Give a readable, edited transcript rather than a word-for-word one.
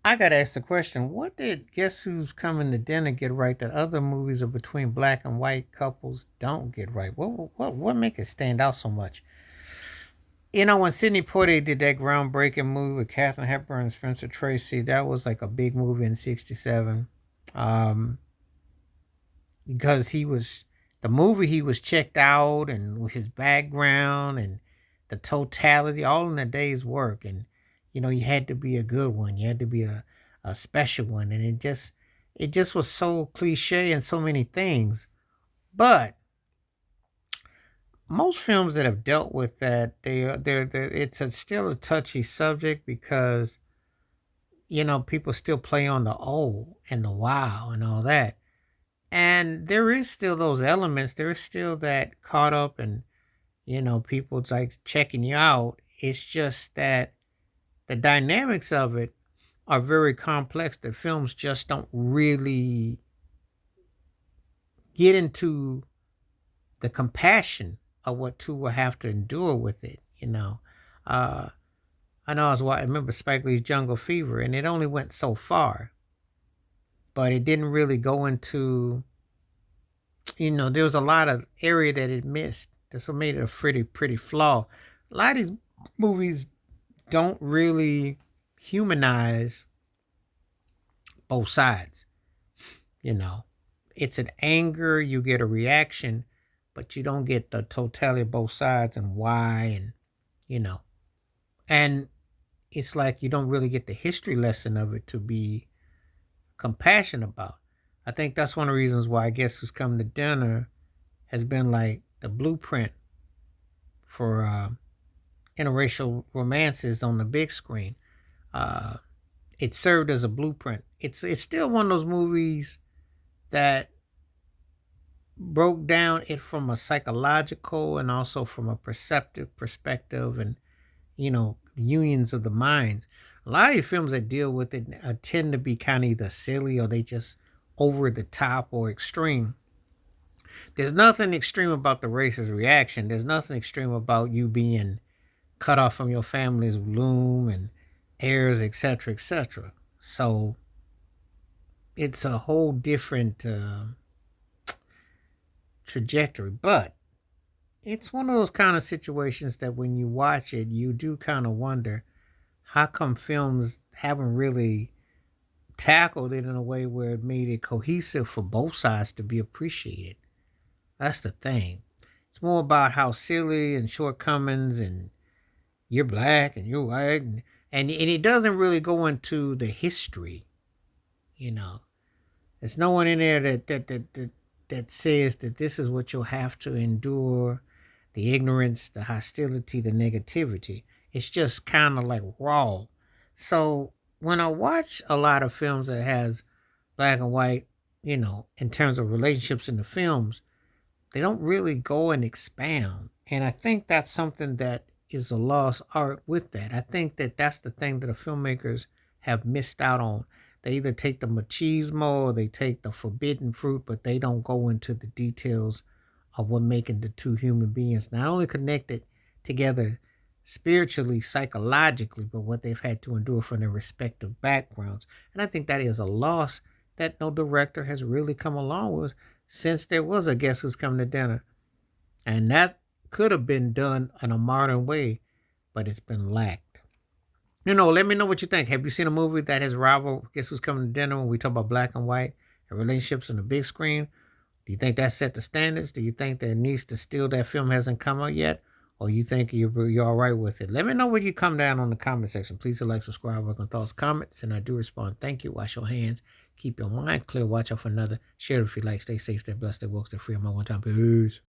I gotta ask the question: what did Guess Who's Coming to Dinner get right that other movies are between black and white couples don't get right? What make it stand out so much? When Sidney Poitier did that groundbreaking movie with Katharine Hepburn and Spencer Tracy, that was like a big movie in '67. Um, because the movie he was checked out and with his background and the totality, all in a day's work. And you had to be a good one. You had to be a special one. And it just was so cliche and so many things. But most films that have dealt with that, they're it's still a touchy subject because people still play on the oh and the wow and all that. And there is still those elements. There is still that caught up and, people's like checking you out. It's just that the dynamics of it are very complex that films just don't really get into the compassion of what two will have to endure with it. Uh, I know I remember Spike Lee's Jungle Fever, and it only went so far, but it didn't really go into there was a lot of area that it missed. That's what made it a pretty flaw. A lot of these movies don't really humanize both sides. You know, it's an anger, you get a reaction, but you don't get the totality of both sides and why, and you know, and it's like you don't really get the history lesson of it to be compassionate about. I think that's one of the reasons why I Guess Who's Coming to Dinner has been like the blueprint for interracial romances on the big screen. Uh, it served as a blueprint. It's still one of those movies that broke down it from a psychological and also from a perceptive perspective, and unions of the minds. A lot of these films that deal with it tend to be kind of either silly or they just over the top or extreme. There's nothing extreme about the racist reaction. There's nothing extreme about you being cut off from your family's loom and heirs, etc., etc. So it's a whole different trajectory. But it's one of those kind of situations that when you watch it, you do kind of wonder how come films haven't really tackled it in a way where it made it cohesive for both sides to be appreciated. That's the thing. It's more about how silly and shortcomings and you're black and you're white and it doesn't really go into the history, you know. There's no one in there that says that this is what you'll have to endure, the ignorance, the hostility, the negativity. It's just kind of like raw. So when I watch a lot of films that has black and white, in terms of relationships in the films, they don't really go and expound. And I think that's something that is a lost art with that. I think that that's the thing that the filmmakers have missed out on. They either take the machismo or they take the forbidden fruit, but they don't go into the details of what making the two human beings not only connected together spiritually, psychologically, but what they've had to endure from their respective backgrounds. And I think that is a loss that no director has really come along with since there was a Guess Who's Coming to Dinner. And that could have been done in a modern way, but it's been lacked. Let me know what you think. Have you seen a movie that has rival Guess Who's Coming to Dinner when we talk about black and white and relationships on the big screen? Do you think that set the standards? Do you think that needs to still that film hasn't come out yet? Or you think you're all right with it? Let me know when you come down on the comment section. Please like, subscribe, work on thoughts, comments, and I do respond. Thank you. Wash your hands. Keep your mind clear. Watch out for another. Share it if you like. Stay safe. Stay blessed. Stay woke. Stay free. I'm on one time. Peace.